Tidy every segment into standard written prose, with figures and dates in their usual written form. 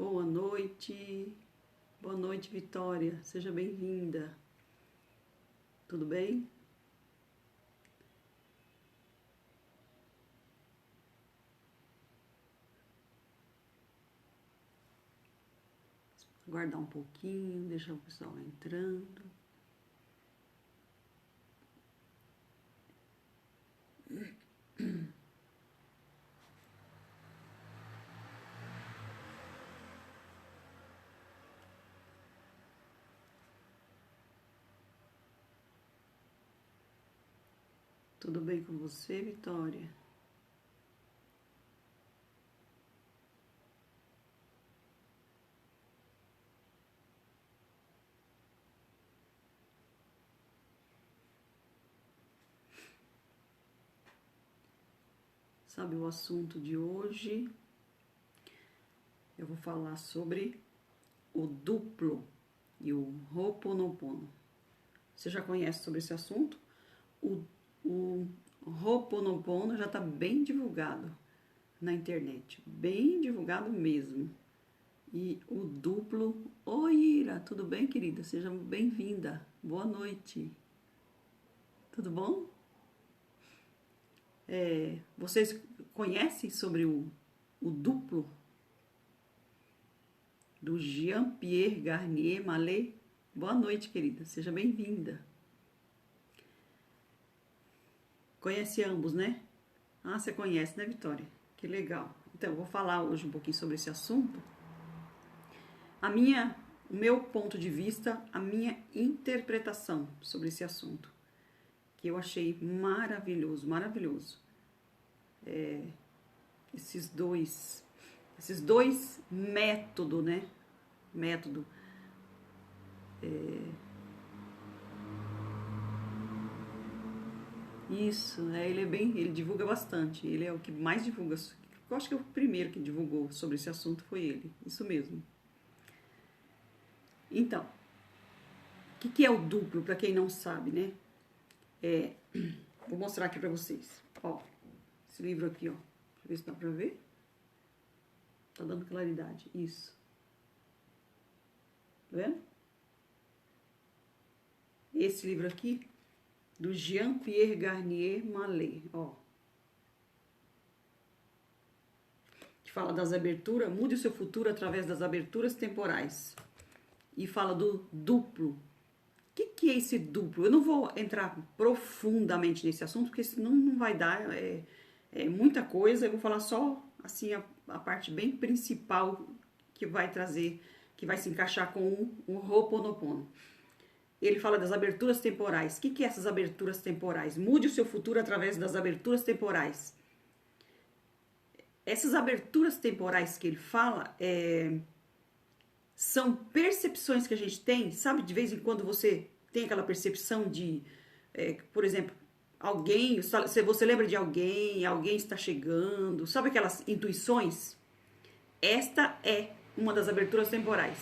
Boa noite. Boa noite, Vitória. Seja bem-vinda. Tudo bem? Aguardar um pouquinho, deixar o pessoal entrando. Tudo bem com você, Vitória? Sabe o assunto de hoje? Eu vou falar sobre o duplo e o Ho'oponopono. Você já conhece sobre esse assunto? O Ho'oponopono já está bem divulgado na internet, bem divulgado mesmo. E o duplo... Oi, Ira, tudo bem, querida? Seja bem-vinda. Boa noite. Tudo bom? Vocês conhecem sobre o duplo do Jean-Pierre Garnier Mallet? Boa noite, querida. Seja bem-vinda. Conhece ambos, né? Ah, você conhece, né, Vitória? Que legal. Então, eu vou falar hoje um pouquinho sobre esse assunto. O meu ponto de vista, a minha interpretação sobre esse assunto, que eu achei maravilhoso, maravilhoso. Esses dois métodos, né? Método. Isso, né? Ele divulga bastante. Ele é o que mais divulga. Eu acho que o primeiro que divulgou sobre esse assunto foi ele. Isso mesmo. Então, o que é o duplo, para quem não sabe, né? Vou mostrar aqui para vocês. Ó, esse livro aqui, ó. Deixa eu ver se dá para ver. Tá dando claridade. Isso. Tá vendo? Esse livro aqui, do Jean-Pierre Garnier Mallet, ó. Que fala das aberturas, mude o seu futuro através das aberturas temporais. E fala do duplo. O que é esse duplo? Eu não vou entrar profundamente nesse assunto, porque senão não vai dar muita coisa. Eu vou falar só assim a parte bem principal que vai trazer, que vai se encaixar com o Ho'oponopono. Ele fala das aberturas temporais. O que é essas aberturas temporais? Mude o seu futuro através das aberturas temporais. Essas aberturas temporais que ele fala são percepções que a gente tem, sabe? De vez em quando você tem aquela percepção de, por exemplo, alguém, se você lembra de alguém está chegando, sabe aquelas intuições? Esta é uma das aberturas temporais.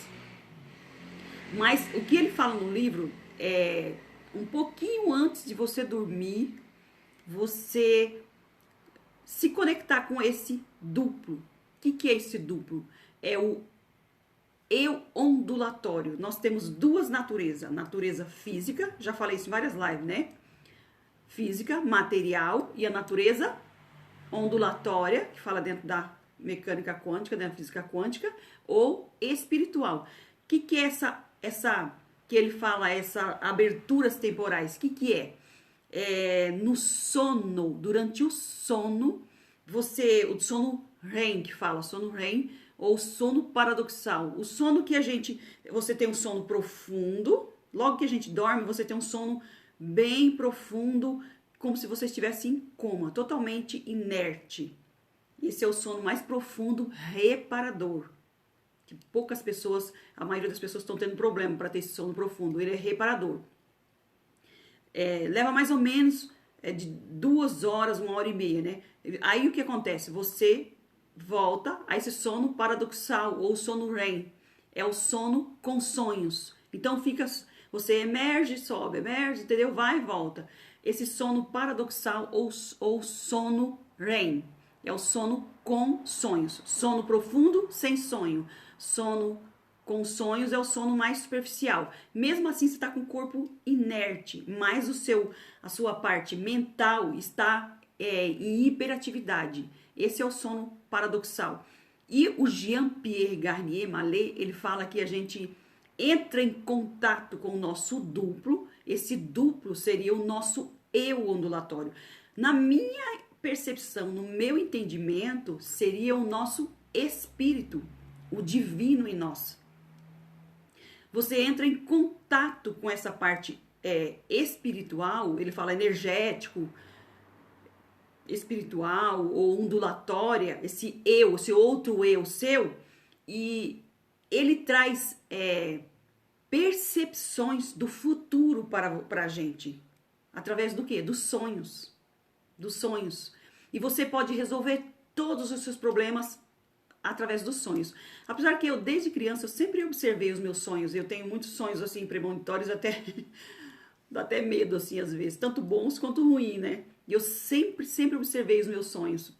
Mas o que ele fala no livro é um pouquinho antes de você dormir, você se conectar com esse duplo. O que é esse duplo? É o eu ondulatório. Nós temos duas naturezas. Natureza física, já falei isso em várias lives, né? Física, material, e a natureza ondulatória, que fala dentro da mecânica quântica, dentro da física quântica, ou espiritual. O que é essa que ele fala, essa aberturas temporais? O que é? No sono, durante o sono, o sono REM, que fala, sono REM, ou sono paradoxal. O sono que você tem um sono profundo, logo que a gente dorme, você tem um sono bem profundo, como se você estivesse em coma, totalmente inerte. Esse é o sono mais profundo, reparador. Que poucas pessoas, a maioria das pessoas estão tendo problema para ter esse sono profundo. Ele é reparador. Leva mais ou menos de 2 horas, 1h30, né? Aí o que acontece? Você volta a esse sono paradoxal ou sono REM. É o sono com sonhos. Então você emerge, sobe, emerge, entendeu? Vai e volta. Esse sono paradoxal ou sono REM. É o sono com sonhos. Sono profundo sem sonho. Sono com sonhos é o sono mais superficial. Mesmo assim, você está com o corpo inerte, mas a sua parte mental está em hiperatividade. Esse é o sono paradoxal. E o Jean-Pierre Garnier Mallet, ele fala que a gente entra em contato com o nosso duplo. Esse duplo seria o nosso eu ondulatório. Na minha percepção, no meu entendimento, seria o nosso espírito, o divino em nós. Você entra em contato com essa parte espiritual, ele fala energético, espiritual ou ondulatória, esse eu, esse outro eu seu, e ele traz percepções do futuro para a gente. Através do quê? Dos sonhos. Dos sonhos. E você pode resolver todos os seus problemas através dos sonhos. Apesar que eu, desde criança, eu sempre observei os meus sonhos. Eu tenho muitos sonhos, assim, premonitórios, até dá até medo, assim, às vezes. Tanto bons quanto ruins, né? E eu sempre observei os meus sonhos.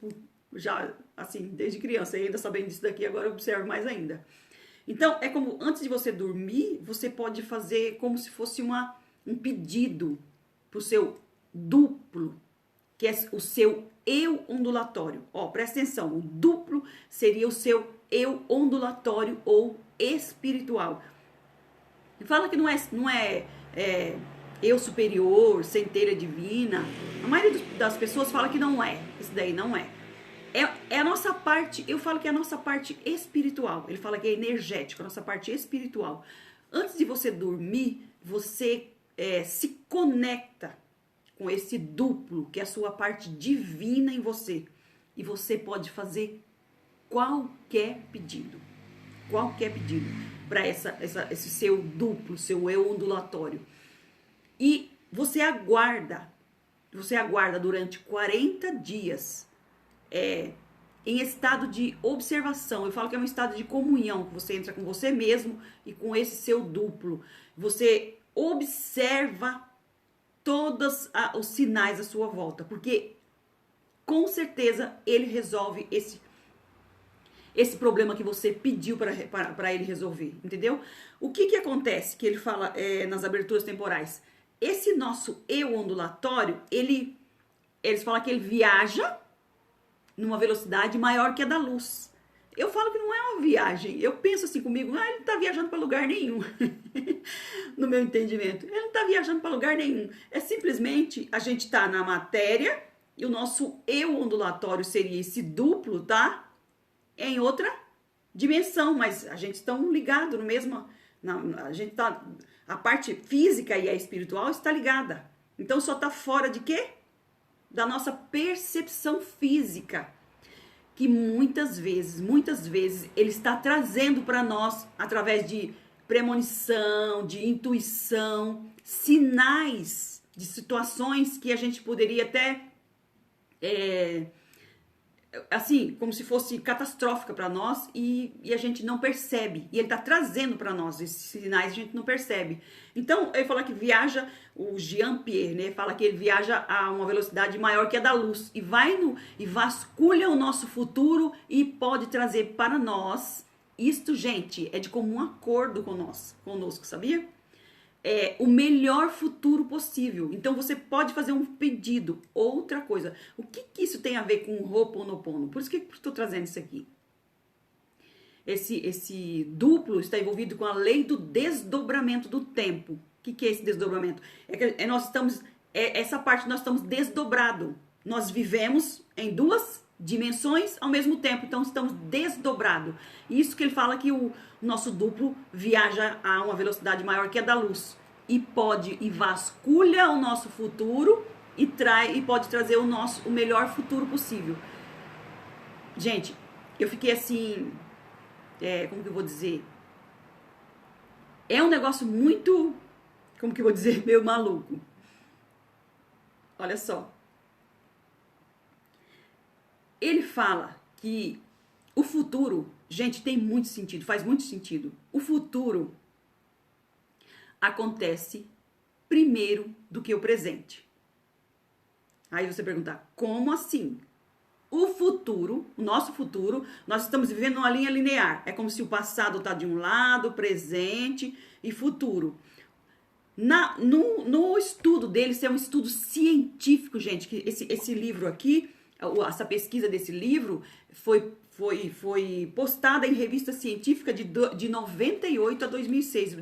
Já, assim, desde criança. E ainda sabendo disso daqui, agora eu observo mais ainda. Então, é como, antes de você dormir, você pode fazer como se fosse um pedido pro seu duplo, que é o seu eu ondulatório. Ó, presta atenção, o duplo seria o seu eu ondulatório ou espiritual. E fala que não é eu superior, centelha divina. A maioria das pessoas fala que não é. Isso daí não é. É a nossa parte, eu falo que é a nossa parte espiritual. Ele fala que é energético, a nossa parte espiritual. Antes de você dormir, você se conecta com esse duplo, que é a sua parte divina em você. E você pode fazer qualquer pedido para esse seu duplo, seu eu ondulatório. E você aguarda durante 40 dias em estado de observação. Eu falo que é um estado de comunhão, que você entra com você mesmo e com esse seu duplo. Você observa todos os sinais à sua volta, porque com certeza ele resolve esse problema que você pediu para ele resolver, entendeu? O que acontece que ele fala nas aberturas temporais? Esse nosso eu ondulatório, eles falam que ele viaja numa velocidade maior que a da luz. Eu falo que não é uma viagem. Eu penso assim comigo, ele não está viajando para lugar nenhum. No meu entendimento. Ele não está viajando para lugar nenhum. É simplesmente a gente está na matéria e o nosso eu ondulatório seria esse duplo, tá? Em outra dimensão, mas a gente está ligado no mesmo... a gente tá... A parte física e a espiritual está ligada. Então só está fora de quê? Da nossa percepção física, que muitas vezes ele está trazendo para nós, através de premonição, de intuição, sinais de situações que a gente poderia até, assim, como se fosse catastrófica para nós e a gente não percebe. E ele está trazendo para nós esses sinais, a gente não percebe. Então, ele fala que viaja, o Jean-Pierre, né? Fala que ele viaja a uma velocidade maior que a da luz e e vasculha o nosso futuro e pode trazer para nós. Isto, gente, é de comum acordo conosco, sabia? O melhor futuro possível. Então você pode fazer um pedido. Outra coisa, o que isso tem a ver com o Ho'oponopono? Por isso que estou trazendo isso aqui. Esse duplo está envolvido com a lei do desdobramento do tempo. O que é esse desdobramento? Nós estamos, essa parte nós estamos desdobrado. Nós vivemos em duas dimensões ao mesmo tempo, então estamos desdobrados. Isso que ele fala que o nosso duplo viaja a uma velocidade maior que a da luz e vasculha o nosso futuro e pode trazer o melhor futuro possível. Gente, eu fiquei assim, como que eu vou dizer? É um negócio muito, como que eu vou dizer, meio maluco. Olha só. Ele fala que o futuro, gente, tem muito sentido, faz muito sentido. O futuro acontece primeiro do que o presente. Aí você pergunta, como assim? o futuro, o nosso futuro, nós estamos vivendo numa linha linear. É como se o passado está de um lado, presente e futuro. No estudo deles, é um estudo científico, gente, que esse livro aqui, essa pesquisa desse livro foi postada em revista científica de 98 a 2006.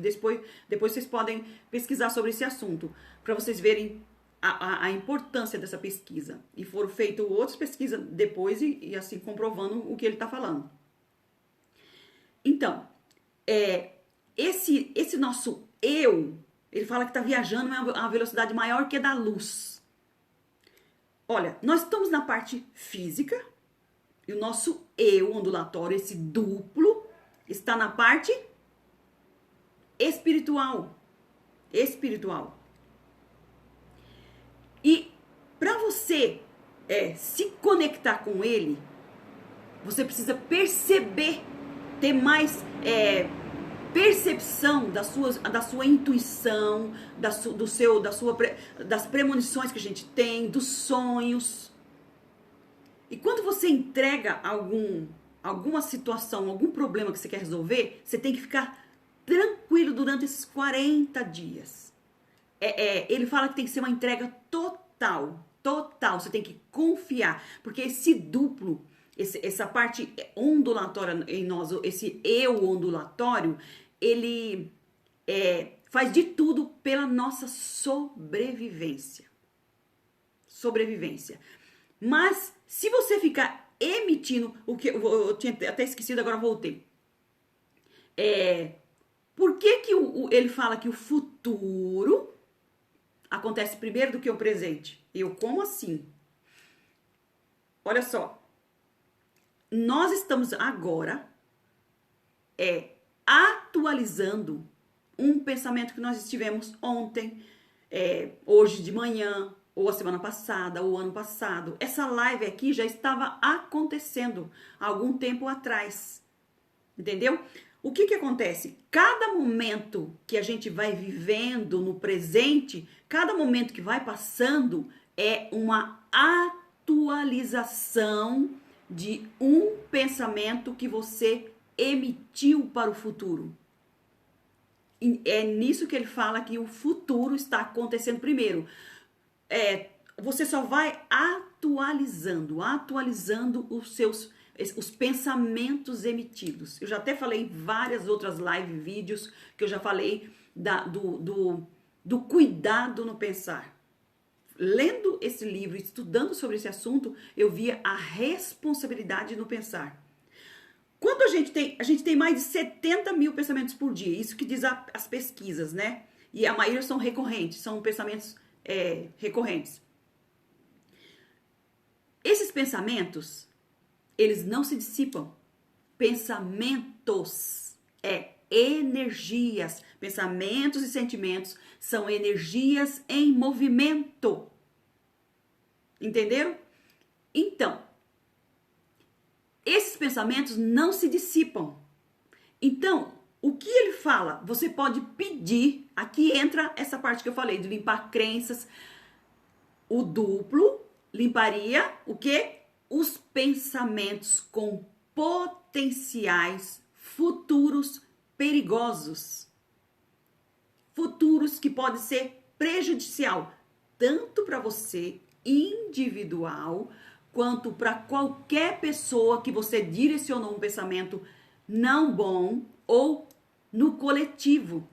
Depois vocês podem pesquisar sobre esse assunto, para vocês verem a importância dessa pesquisa. E foram feitas outras pesquisas depois e assim comprovando o que ele está falando. Então, esse nosso eu, ele fala que está viajando a uma velocidade maior que a da luz. Olha, nós estamos na parte física e o nosso eu ondulatório, esse duplo, está na parte espiritual. Espiritual. E para você se conectar com ele, você precisa perceber, ter mais percepção da sua intuição, das premonições que a gente tem, dos sonhos. E quando você entrega alguma situação, algum problema que você quer resolver, você tem que ficar tranquilo durante esses 40 dias. Ele fala que tem que ser uma entrega total. Você tem que confiar, porque esse duplo, essa parte ondulatória em nós, esse eu ondulatório, ele faz de tudo pela nossa sobrevivência. Mas se você ficar emitindo o que eu tinha até esquecido, agora voltei. Por que ele fala que o futuro acontece primeiro do que o presente? Como assim? Olha só. Nós estamos agora atualizando um pensamento que nós tivemos ontem, hoje de manhã, ou a semana passada, ou ano passado. Essa live aqui já estava acontecendo há algum tempo atrás. Entendeu? O que acontece? Cada momento que a gente vai vivendo no presente, cada momento que vai passando é uma atualização de um pensamento que você emitiu para o futuro. E é nisso que ele fala que o futuro está acontecendo primeiro. Você só vai atualizando os pensamentos emitidos. Eu já até falei em várias outras live vídeos que eu já falei do cuidado no pensar. Lendo esse livro, estudando sobre esse assunto, eu via a responsabilidade no pensar. Quando a gente tem mais de 70 mil pensamentos por dia, isso que diz as pesquisas, né? E a maioria são recorrentes, são pensamentos recorrentes. Esses pensamentos, eles não se dissipam. Pensamentos energias. Pensamentos e sentimentos são energias em movimento. Entenderam? Então, esses pensamentos não se dissipam. Então, o que ele fala? Você pode pedir, aqui entra essa parte que eu falei, de limpar crenças. O duplo limparia o quê? Os pensamentos com potenciais futuros perigosos. Futuros que podem ser prejudicial, tanto para você, individual, quanto para qualquer pessoa que você direcionou um pensamento não bom ou no coletivo.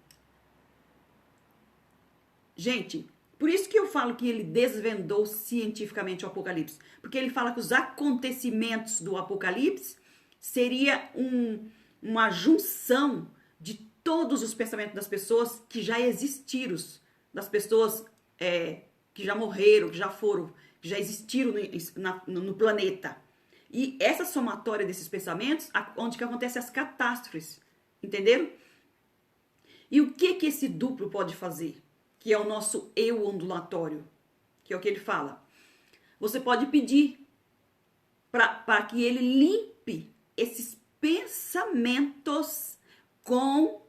Gente, por isso que eu falo que ele desvendou cientificamente o Apocalipse. Porque ele fala que os acontecimentos do Apocalipse seria uma junção de todos os pensamentos das pessoas que já existiram, das pessoas que já morreram, que já foram, que já existiram no planeta. E essa somatória desses pensamentos, onde que acontecem as catástrofes, entenderam? E o que esse duplo pode fazer? Que é o nosso eu ondulatório, que é o que ele fala. Você pode pedir para que ele limpe esses pensamentos com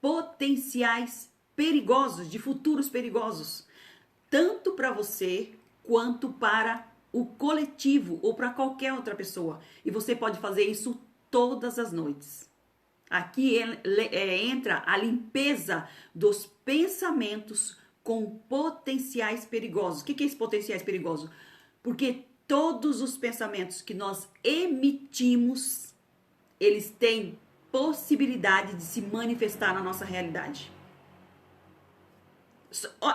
potenciais perigosos, de futuros perigosos, tanto para você quanto para o coletivo ou para qualquer outra pessoa. E você pode fazer isso todas as noites. Aqui entra a limpeza dos pensamentos com potenciais perigosos. O que é esse potenciais perigosos? Porque todos os pensamentos que nós emitimos, eles têm possibilidade de se manifestar na nossa realidade.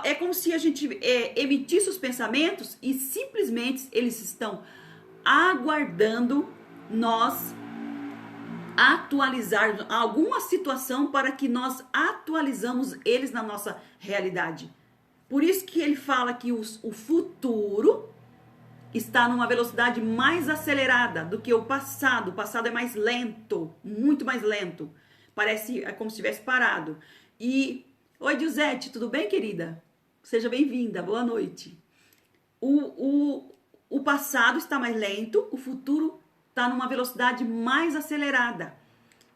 É como se a gente emitisse os pensamentos e simplesmente eles estão aguardando nós atualizar alguma situação para que nós atualizamos eles na nossa realidade. Por isso que ele fala que o futuro está numa velocidade mais acelerada do que o passado. O passado é mais lento, muito mais lento. Parece como se estivesse parado. Oi, Giuseppe, tudo bem, querida? Seja bem-vinda, boa noite. O passado está mais lento, o futuro está numa velocidade mais acelerada.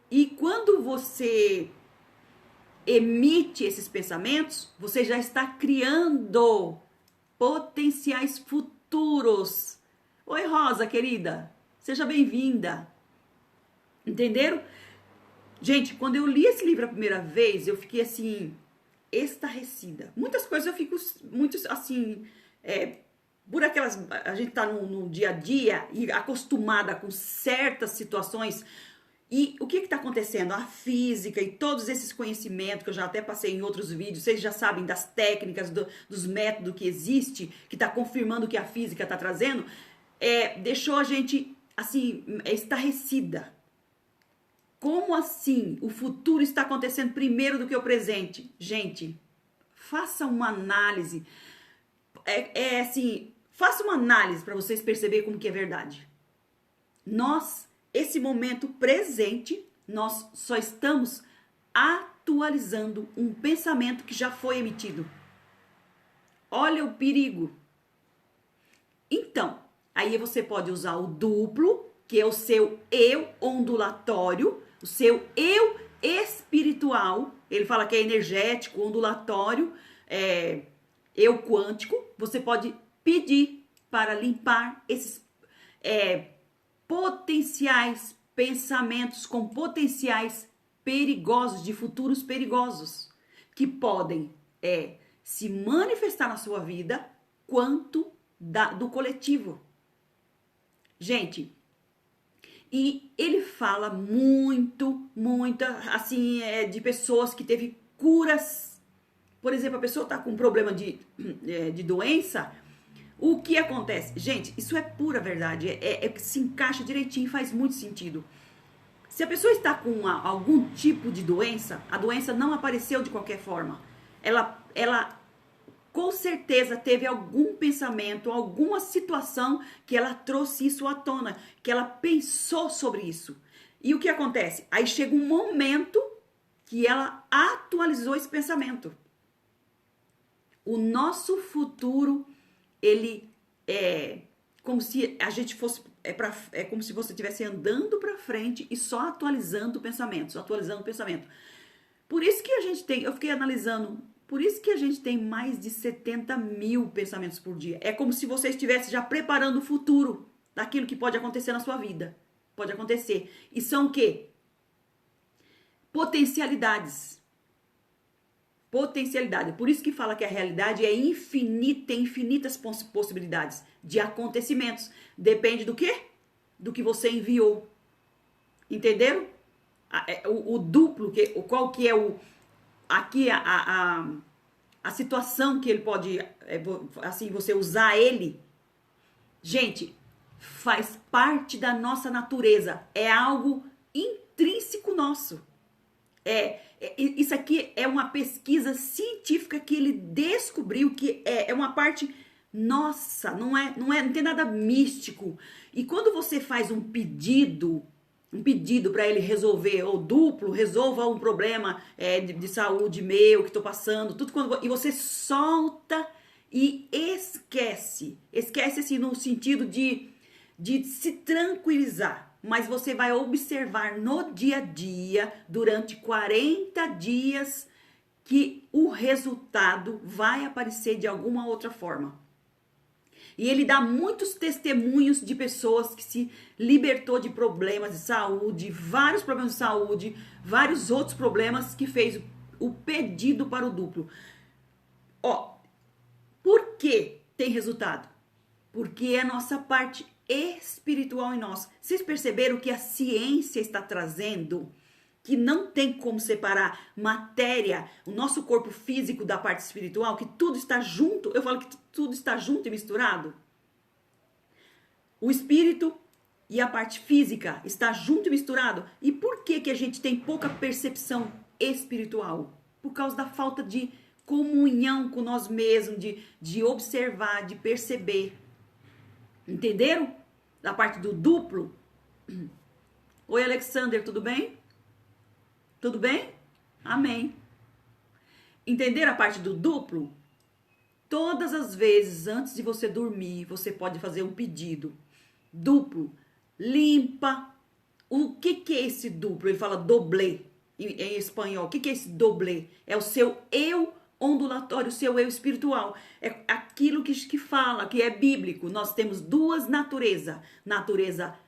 E quando você emite esses pensamentos, você já está criando potenciais futuros. Oi, Rosa, querida. Seja bem-vinda. Entenderam? Gente, quando eu li esse livro a primeira vez, eu fiquei assim, estarrecida. Muitas coisas eu fico muito assim... por aquelas, a gente tá no dia a dia e acostumada com certas situações. E o que está acontecendo? A física e todos esses conhecimentos que eu já até passei em outros vídeos, vocês já sabem das técnicas, dos métodos que existe, que está confirmando o que a física está trazendo, deixou a gente assim, estarrecida. Como assim o futuro está acontecendo primeiro do que o presente? Gente, faça uma análise. Assim, faça uma análise para vocês perceberem como que é verdade. Esse momento presente, nós só estamos atualizando um pensamento que já foi emitido. Olha o perigo. Então, aí você pode usar o duplo, que é o seu eu ondulatório, o seu eu espiritual. Ele fala que é energético, ondulatório, eu quântico. Você pode pedir para limpar esses potenciais pensamentos com potenciais perigosos, de futuros perigosos, que podem se manifestar na sua vida quanto do coletivo. Gente, e ele fala assim, de pessoas que teve curas. Por exemplo, a pessoa está com um problema de doença. O que acontece? Gente, isso é pura verdade. Se encaixa direitinho, faz muito sentido. Se a pessoa está com algum tipo de doença, a doença não apareceu de qualquer forma. Ela com certeza teve algum pensamento, alguma situação que ela trouxe isso à tona, que ela pensou sobre isso. E o que acontece? Aí chega um momento que ela atualizou esse pensamento. O nosso futuro, ele é como se a gente fosse, como se você estivesse andando para frente e só atualizando o pensamento, Por isso que a gente tem, eu fiquei analisando, por isso que a gente tem mais de 70 mil pensamentos por dia. É como se você estivesse já preparando o futuro daquilo que pode acontecer na sua vida. Pode acontecer. E são o quê? Potencialidades. Potencialidade. Por isso que fala que a realidade é infinita, tem infinitas possibilidades de acontecimentos. Depende do quê? Do que você enviou. Entenderam? O duplo, qual que é aqui a situação que ele pode, assim, você usar ele. Gente, faz parte da nossa natureza. É algo intrínseco nosso. Isso aqui é uma pesquisa científica que ele descobriu que é uma parte nossa, não tem nada místico. E quando você faz um pedido para ele resolver, ou duplo, resolva um problema de saúde meu que estou passando, e você solta e esquece assim, no sentido de se tranquilizar. Mas você vai observar no dia a dia, durante 40 dias, que o resultado vai aparecer de alguma outra forma. E ele dá muitos testemunhos de pessoas que se libertou de problemas de saúde, vários problemas de saúde, vários outros problemas, que fez o pedido para o duplo. Ó, por que tem resultado? Porque é a nossa parte espiritual em nós. Vocês perceberam que a ciência está trazendo que não tem como separar matéria, o nosso corpo físico da parte espiritual, que tudo está junto? Eu falo que tudo está junto e misturado. O espírito e a parte física está junto e misturado. E por que que a gente tem pouca percepção espiritual? Por causa da falta de comunhão com nós mesmos, de observar, de perceber. Entenderam? Da parte do duplo. Oi, Alexander, tudo bem? Tudo bem? Amém. Entenderam a parte do duplo? Todas as vezes antes de você dormir, você pode fazer um pedido. Duplo, limpa. O que é esse duplo? Ele fala doblé em espanhol. O que é esse doblé? É o seu eu ondulatório, o seu eu espiritual. É aquilo que fala, que é bíblico. Nós temos duas naturezas. Natureza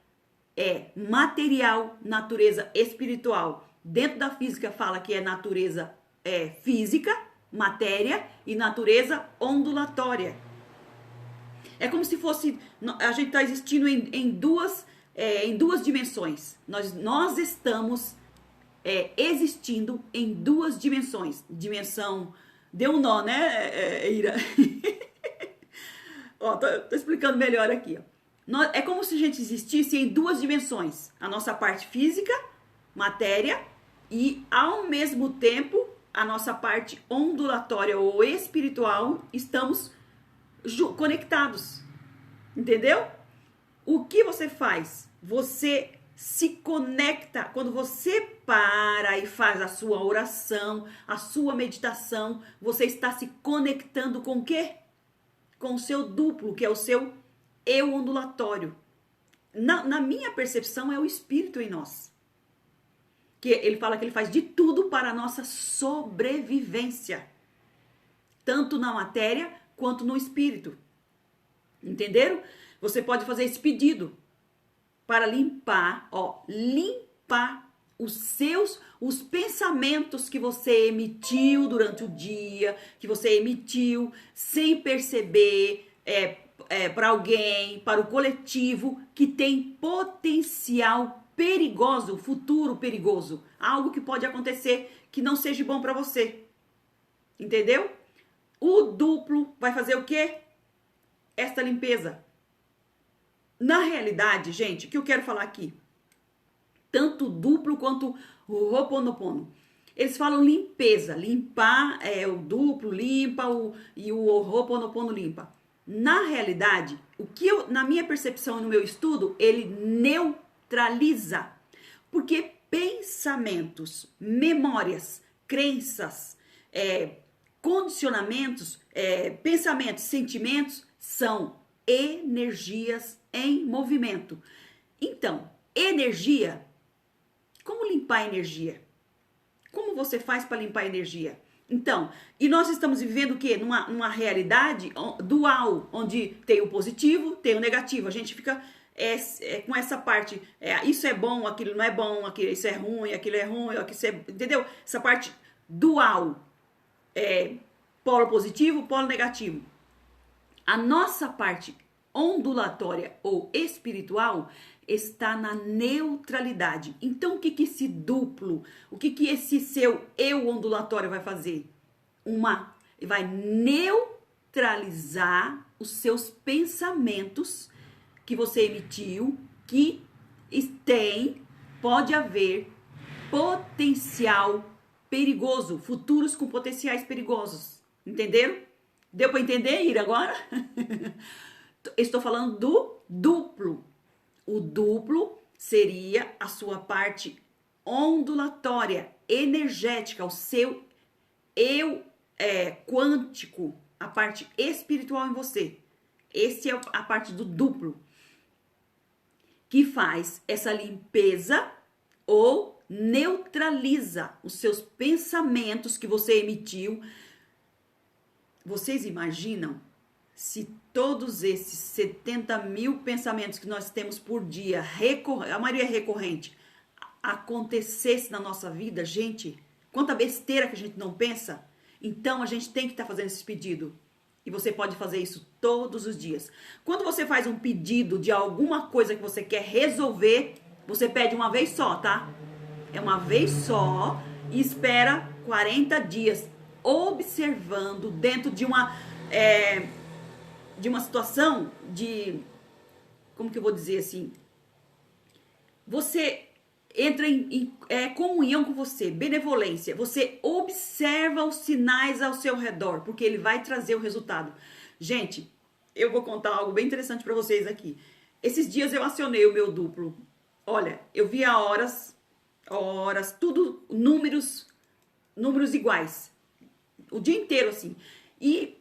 material, natureza espiritual. Dentro da física fala que é natureza física, matéria, e natureza ondulatória. É como se fosse, a gente está existindo em duas dimensões. Nós estamos existindo em duas dimensões. Dimensão, deu um nó, né, Ira? Ó, tô explicando melhor aqui, ó. É como se a gente existisse em duas dimensões. A nossa parte física, matéria, e ao mesmo tempo a nossa parte ondulatória ou espiritual, estamos conectados. Entendeu? O que você faz? Você se conecta. Quando você para e faz a sua oração, a sua meditação, você está se conectando com o quê? Com o seu duplo, que é o seu eu ondulatório. Na minha percepção, é o espírito em nós. Que ele fala que ele faz de tudo para a nossa sobrevivência. Tanto na matéria quanto no espírito. Entenderam? Você pode fazer esse pedido para limpar os pensamentos que você emitiu durante o dia, que você emitiu sem perceber, para alguém, para o coletivo, que tem potencial perigoso, futuro perigoso, algo que pode acontecer que não seja bom para você. Entendeu? O duplo vai fazer o quê? Esta limpeza. Na realidade, gente, o que eu quero falar aqui, tanto o duplo quanto o Ho'oponopono, eles falam limpeza, limpar, o duplo limpa e o Ho'oponopono limpa. Na realidade, na minha percepção e no meu estudo, ele neutraliza. Porque pensamentos, memórias, crenças, condicionamentos, pensamentos, sentimentos são energias em movimento. Então, energia, como limpar a energia? Como você faz para limpar a energia? Então, e nós estamos vivendo o quê? Numa realidade dual, onde tem o positivo, tem o negativo. A gente fica com essa parte, isso é bom, aquilo não é bom, isso é ruim, aquilo é ruim, entendeu? Essa parte dual, polo positivo, polo negativo. A nossa parte ondulatória ou espiritual está na neutralidade. Então, o que esse duplo, o que esse seu eu ondulatório vai fazer? Vai neutralizar os seus pensamentos que você emitiu, que pode haver potencial perigoso, futuros com potenciais perigosos. Entenderam? Deu para entender, Ira, agora? Estou falando do duplo. O duplo seria a sua parte ondulatória, energética, o seu eu quântico, a parte espiritual em você. Esse é a parte do duplo, que faz essa limpeza ou neutraliza os seus pensamentos que você emitiu. Vocês imaginam se todos esses 70 mil pensamentos que nós temos por dia, a maioria é recorrente, acontecesse na nossa vida, gente, quanta besteira que a gente não pensa. Então a gente tem que estar fazendo esse pedido. E você pode fazer isso todos os dias. Quando você faz um pedido de alguma coisa que você quer resolver, você pede uma vez só, tá? É uma vez só e espera 40 dias observando dentro de uma situação de, como que eu vou dizer assim, você entra em comunhão com você, benevolência, você observa os sinais ao seu redor, porque ele vai trazer o resultado. Gente, eu vou contar algo bem interessante para vocês aqui. Esses dias eu acionei o meu duplo. Olha, eu via horas, tudo números iguais, o dia inteiro assim. E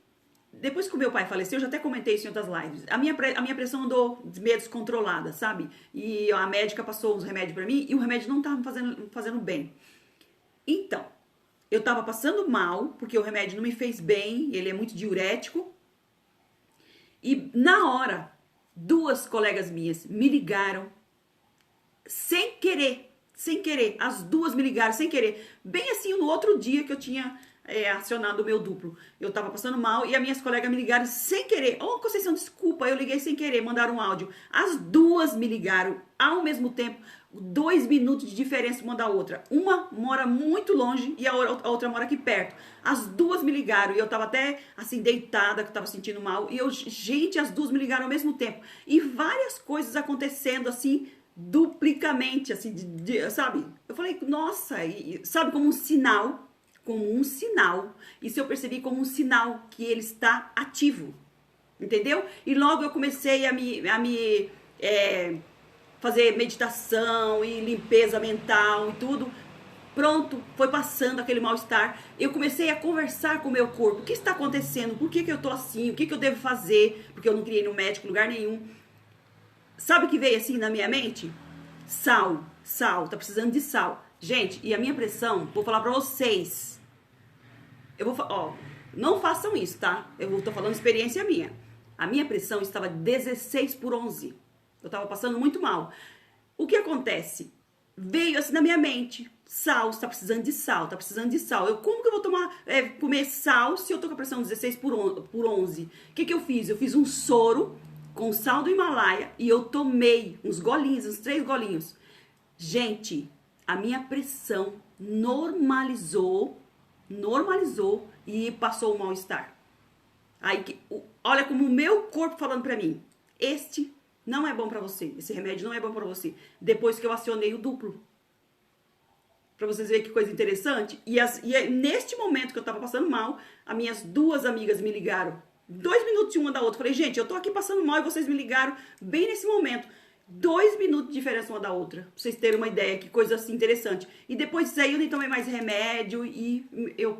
depois que o meu pai faleceu, eu já até comentei isso em outras lives, a minha pressão andou meio descontrolada, sabe? E a médica passou uns remédios pra mim e o remédio não tava me fazendo bem. Então, eu tava passando mal, porque o remédio não me fez bem, ele é muito diurético. E na hora, 2 colegas minhas me ligaram sem querer, as 2 me ligaram sem querer, bem assim no outro dia que eu tinha acionado o meu duplo. Eu tava passando mal e as minhas colegas me ligaram sem querer. Ô, Conceição, desculpa, eu liguei sem querer, mandaram um áudio. As 2 me ligaram ao mesmo tempo, 2 minutos de diferença uma da outra. Uma mora muito longe e a outra mora aqui perto. As 2 me ligaram e eu tava até assim deitada, que eu tava sentindo mal. E gente, as 2 me ligaram ao mesmo tempo. E várias coisas acontecendo assim, duplicamente, assim, sabe? Eu falei, nossa, sabe, como um sinal. Isso eu percebi como um sinal que ele está ativo, entendeu? E logo eu comecei a me fazer meditação e limpeza mental e tudo. Pronto, foi passando aquele mal-estar. Eu comecei a conversar com o meu corpo. O que está acontecendo? Por que eu tô assim? O que eu devo fazer? Porque eu não queria ir no médico em lugar nenhum. Sabe o que veio assim na minha mente? Sal, tá precisando de sal. Gente, e a minha pressão, vou falar pra vocês. Não façam isso, tá? Eu tô falando experiência minha. A minha pressão estava 16/11. Eu tava passando muito mal. O que acontece? Veio assim na minha mente. Sal, você tá precisando de sal, como que eu vou comer sal se eu tô com a pressão 16/11? O que eu fiz? Eu fiz um soro com sal do Himalaia e eu tomei uns 3 golinhos. Gente, a minha pressão normalizou e passou o mal-estar. Aí, olha como o meu corpo falando pra mim, este não é bom pra você, esse remédio não é bom pra você. Depois que eu acionei o duplo. Pra vocês verem que coisa interessante. E neste momento que eu tava passando mal, as minhas 2 amigas me ligaram. 2 minutos de uma da outra. Falei, gente, eu tô aqui passando mal e vocês me ligaram bem nesse momento. 2 minutos de diferença uma da outra. Pra vocês terem uma ideia, que coisa assim interessante. E depois disso aí eu nem tomei mais remédio e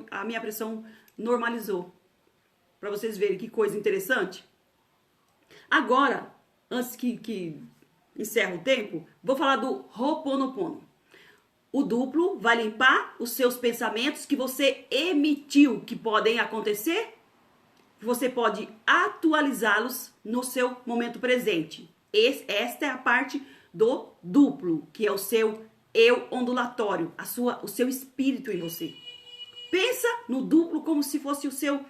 a minha pressão normalizou. Pra vocês verem que coisa interessante. Agora, antes que encerre o tempo, vou falar do Ho'oponopono. O duplo vai limpar os seus pensamentos que você emitiu, que podem acontecer. Você pode atualizá-los no seu momento presente. Esta é a parte do duplo, que é o seu eu ondulatório, o seu espírito em você. Pensa no duplo como se fosse o seu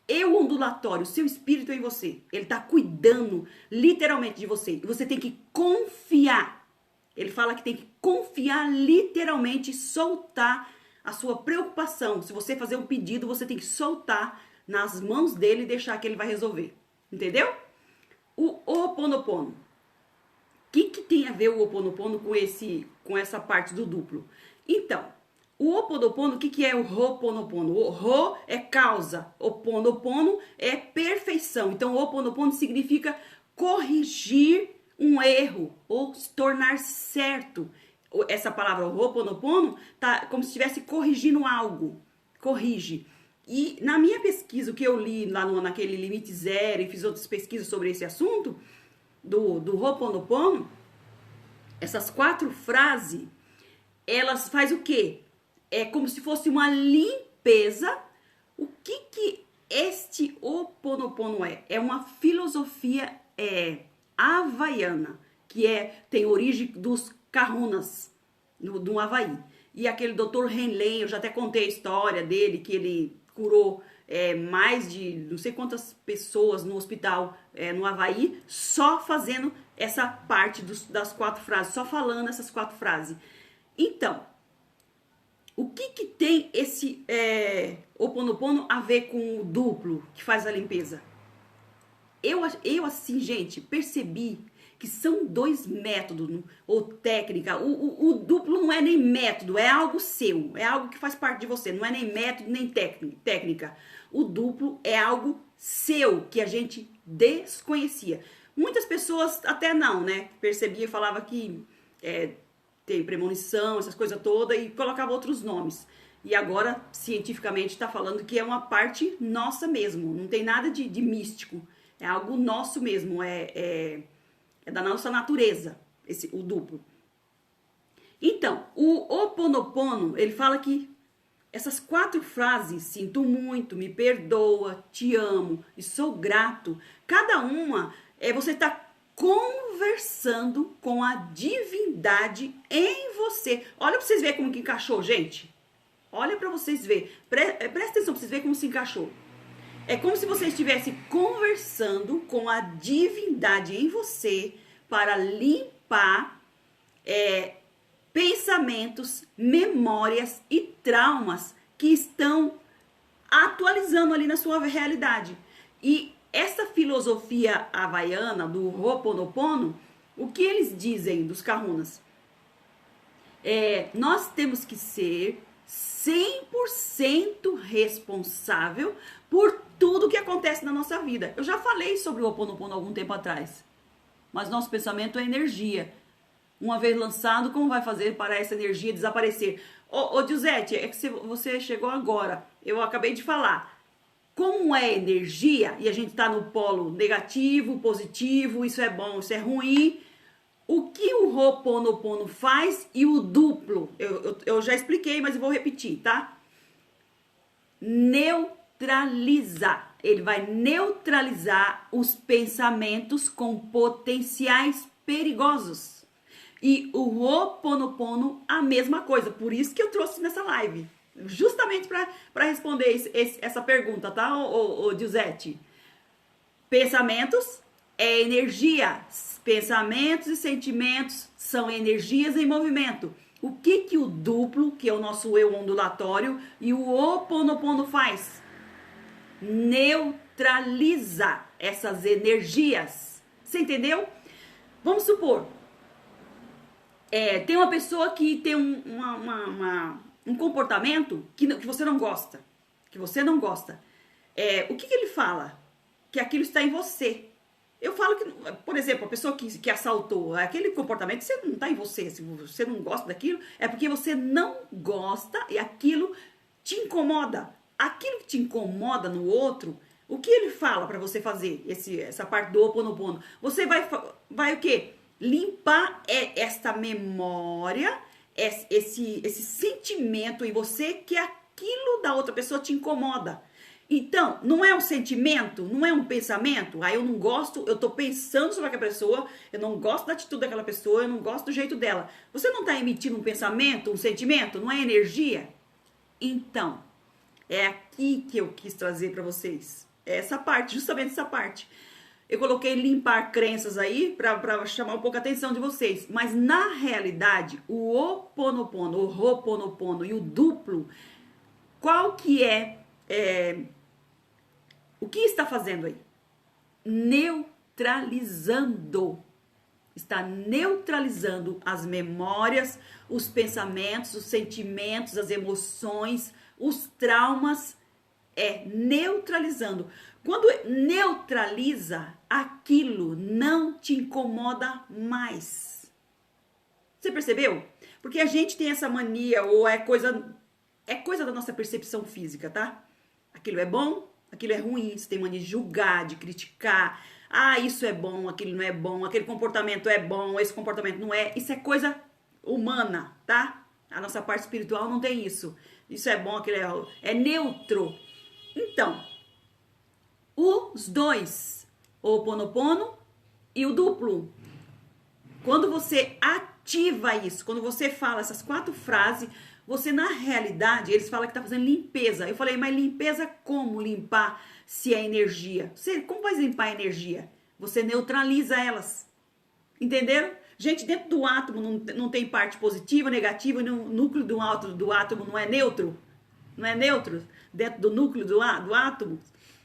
eu ondulatório, o seu espírito em você. Ele está cuidando literalmente de você. E você tem que confiar. Ele fala que tem que confiar literalmente, soltar a sua preocupação. Se você fazer um pedido, você tem que soltar nas mãos dele e deixar que ele vai resolver. Entendeu? O Ho'oponopono. O que tem a ver o Ho'oponopono com essa parte do duplo? Então, o Ho'oponopono, o que é o Ho'oponopono? O Ho é causa, Ho'oponopono é perfeição. Então, o Ho'oponopono significa corrigir um erro ou se tornar certo. Essa palavra Ho'oponopono tá como se estivesse corrigindo algo. Corrige. E na minha pesquisa, o que eu li lá naquele Limite Zero e fiz outras pesquisas sobre esse assunto, do Ho'oponopono, essas 4 frases, elas faz o quê? É como se fosse uma limpeza. O que este Ho'oponopono é uma filosofia havaiana, que tem origem dos kahunas no Havaí. E aquele Dr. Henley, eu já até contei a história dele, que ele curou mais de não sei quantas pessoas no hospital no Havaí, só fazendo essa parte das 4 frases, só falando essas 4 frases. Então, o que tem esse Ho'oponopono a ver com o duplo que faz a limpeza? Eu assim, gente, percebi que são 2 métodos ou técnica. O duplo não é nem método, é algo seu, é algo que faz parte de você, não é nem método nem técnica. O duplo é algo seu que a gente desconhecia. Muitas pessoas até não, né? Percebia e falava que tem premonição, essas coisas todas, e colocava outros nomes. E agora, cientificamente, está falando que é uma parte nossa mesmo, não tem nada de místico. É algo nosso mesmo, é da nossa natureza, o duplo. Então, o Ho'oponopono, ele fala que essas 4 frases, sinto muito, me perdoa, te amo e sou grato, cada uma você está conversando com a divindade em você. Olha para vocês verem como que encaixou, gente. Olha para vocês verem. Presta atenção para vocês verem como se encaixou. É como se você estivesse conversando com a divindade em você para limpar pensamentos, memórias e traumas que estão atualizando ali na sua realidade. E essa filosofia havaiana do Ho'oponopono, o que eles dizem dos kahunas? Nós temos que ser 100% responsável por tudo que acontece na nossa vida. Eu já falei sobre o Ho'oponopono há algum tempo atrás. Mas nosso pensamento é energia. Uma vez lançado, como vai fazer para essa energia desaparecer? Ô Giuseppe, é que você chegou agora. Eu acabei de falar. Como é energia, e a gente está no polo negativo, positivo, isso é bom, isso é ruim. O que o Ho'oponopono faz e o duplo? Eu já expliquei, mas eu vou repetir, tá? Neutralizar. Ele vai neutralizar os pensamentos com potenciais perigosos. E o Ho'oponopono, a mesma coisa. Por isso que eu trouxe nessa live. Justamente para responder essa pergunta, tá, ô Giuseppe? Pensamentos é energia. Pensamentos e sentimentos são energias em movimento. O que o duplo, que é o nosso eu ondulatório, e o Ho'oponopono faz? Neutraliza essas energias. Você entendeu? Vamos supor, tem uma pessoa que tem um comportamento que você não gosta. Que você não gosta. O que ele fala? Que aquilo está em você. Eu falo que, por exemplo, a pessoa que assaltou, aquele comportamento você não está em você. Se você não gosta daquilo, é porque você não gosta e aquilo te incomoda. Aquilo que te incomoda no outro, o que ele fala para você fazer? Essa parte do Ho'oponopono. Você vai o quê? Limpar esta memória, esse sentimento em você que aquilo da outra pessoa te incomoda. Então, não é um sentimento, não é um pensamento. Eu não gosto, eu tô pensando sobre aquela pessoa, eu não gosto da atitude daquela pessoa, eu não gosto do jeito dela. Você não tá emitindo um pensamento, um sentimento, não é energia? Então, é aqui que eu quis trazer para vocês. Essa parte, justamente essa parte. Eu coloquei limpar crenças aí para chamar um pouco a atenção de vocês. Mas na realidade, o Ho'oponopono e o duplo, qual que o que está fazendo aí? Neutralizando. Está neutralizando as memórias, os pensamentos, os sentimentos, as emoções, os traumas. Neutralizando. Quando neutraliza, aquilo não te incomoda mais. Você percebeu? Porque a gente tem essa mania, ou é coisa da nossa percepção física, tá? Aquilo é bom, aquilo é ruim. Você tem mania de julgar, de criticar. Isso é bom, aquilo não é bom. Aquele comportamento é bom, esse comportamento não é. Isso é coisa humana, tá? A nossa parte espiritual não tem isso. Isso é bom, aquilo é neutro. Então, Os dois, o Ho'oponopono e o duplo. Quando você ativa isso, quando você fala essas 4 frases, você na realidade, eles falam que tá fazendo limpeza. Eu falei, mas limpeza como limpar se é energia? Você, como vai limpar a energia? Você neutraliza elas. Entenderam? Gente, dentro do átomo não tem parte positiva, negativa, no núcleo do átomo não é neutro? Não é neutro? Dentro do núcleo do átomo?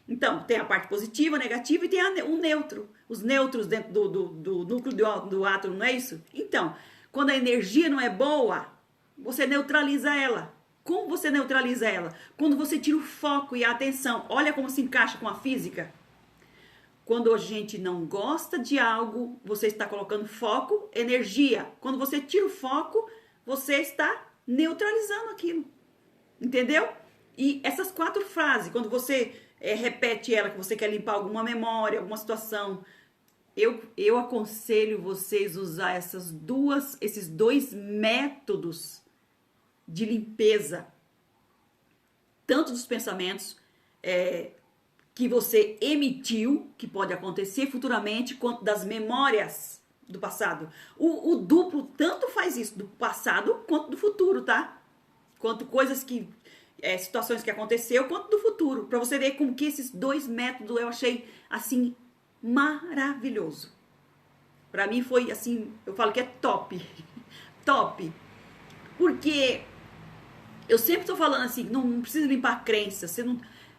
Então, tem a parte positiva, negativa e tem o neutro. Os nêutrons dentro do núcleo do átomo, não é isso? Então, quando a energia não é boa, você neutraliza ela. Como você neutraliza ela? Quando você tira o foco e a atenção. Olha como se encaixa com a física. Quando a gente não gosta de algo, você está colocando foco, energia. Quando você tira o foco, você está neutralizando aquilo. Entendeu? E essas 4 frases, quando você repete ela, que você quer limpar alguma memória, alguma situação, eu aconselho vocês usar esses 2 métodos de limpeza, tanto dos pensamentos que você emitiu, que pode acontecer futuramente, quanto das memórias do passado. O duplo tanto faz isso do passado quanto do futuro, tá? Quanto coisas que situações que aconteceu, quanto do futuro, para você ver como que esses 2 métodos eu achei assim maravilhoso. Para mim foi assim, eu falo que é top. Top. Porque eu sempre tô falando assim, não precisa limpar crenças, você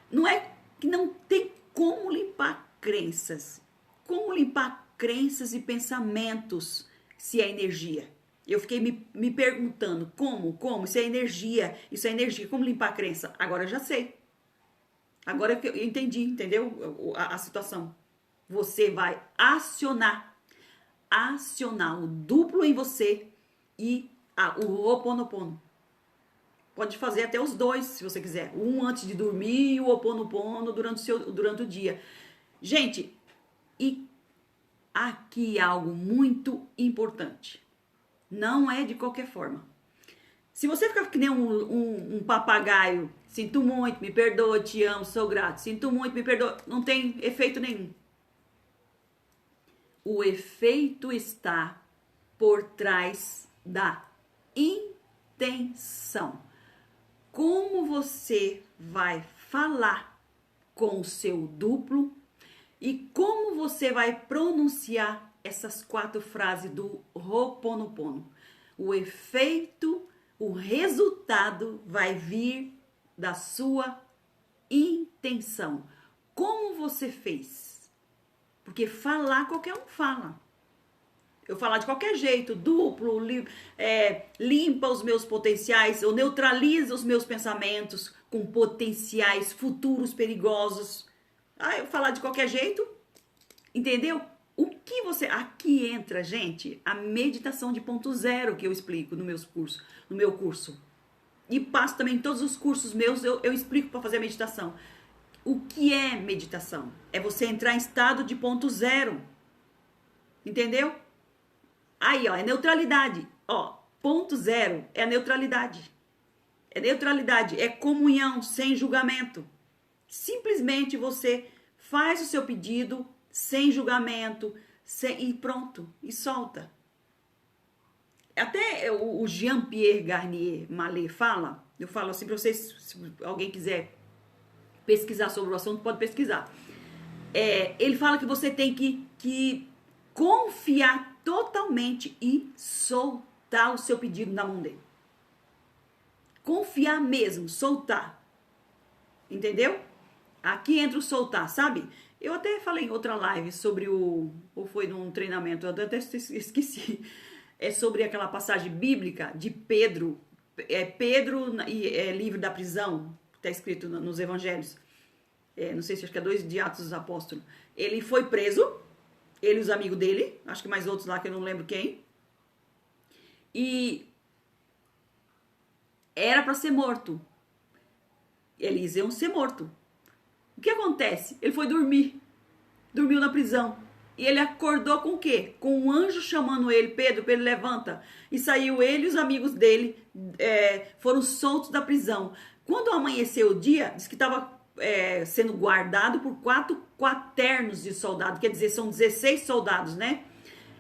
não é que não tem como limpar crenças. Como limpar crenças e pensamentos se é energia? Eu fiquei me perguntando como, isso é energia, como limpar a crença? Agora eu já sei. Agora eu entendi, entendeu? A situação. Você vai acionar o duplo em você e o Ho'oponopono. Pode fazer até os 2, se você quiser. Um antes de dormir e o Ho'oponopono durante o dia. Gente, e aqui algo muito importante. Não é de qualquer forma. Se você ficar que nem um papagaio, sinto muito, me perdoa, te amo, sou grato, sinto muito, me perdoa, não tem efeito nenhum. O efeito está por trás da intenção. Como você vai falar com o seu duplo e como você vai pronunciar essas 4 frases do Ho'oponopono. O efeito, o resultado vai vir da sua intenção. Como você fez? Porque falar qualquer um fala. Eu falar de qualquer jeito, duplo, limpa os meus potenciais, eu neutralizo os meus pensamentos com potenciais futuros perigosos. Eu falar de qualquer jeito, entendeu? O que você... Aqui entra, gente, a meditação de ponto zero que eu explico no meu curso. E passo também em todos os cursos meus, eu explico para fazer a meditação. O que é meditação? É você entrar em estado de ponto zero. Entendeu? Aí, ó, é neutralidade. Ó, ponto zero é a neutralidade. É neutralidade, é comunhão, sem julgamento. Simplesmente você faz o seu pedido sem julgamento, e pronto, e solta. Até o Jean-Pierre Garnier Mallet fala, eu falo assim para vocês, se alguém quiser pesquisar sobre o assunto, pode pesquisar. Ele fala que você tem que confiar totalmente e soltar o seu pedido na mão dele. Confiar mesmo, soltar. Entendeu? Aqui entra o soltar, sabe? Eu até falei em outra live sobre ou foi num treinamento, eu até esqueci. É sobre aquela passagem bíblica de Pedro. Pedro livre da prisão, está escrito nos evangelhos. Não sei se acho que é 2 de Atos dos Apóstolos. Ele foi preso, ele e os amigos dele, acho que mais outros lá que eu não lembro quem. E era para ser morto. Eles iam ser morto. O que acontece? Ele foi dormir. Dormiu na prisão. E ele acordou com o quê? Com um anjo chamando ele, Pedro, levanta. E saiu ele e os amigos dele, foram soltos da prisão. Quando amanheceu o dia, disse que estava sendo guardado por 4 quaternos de soldado, quer dizer, são 16 soldados, né?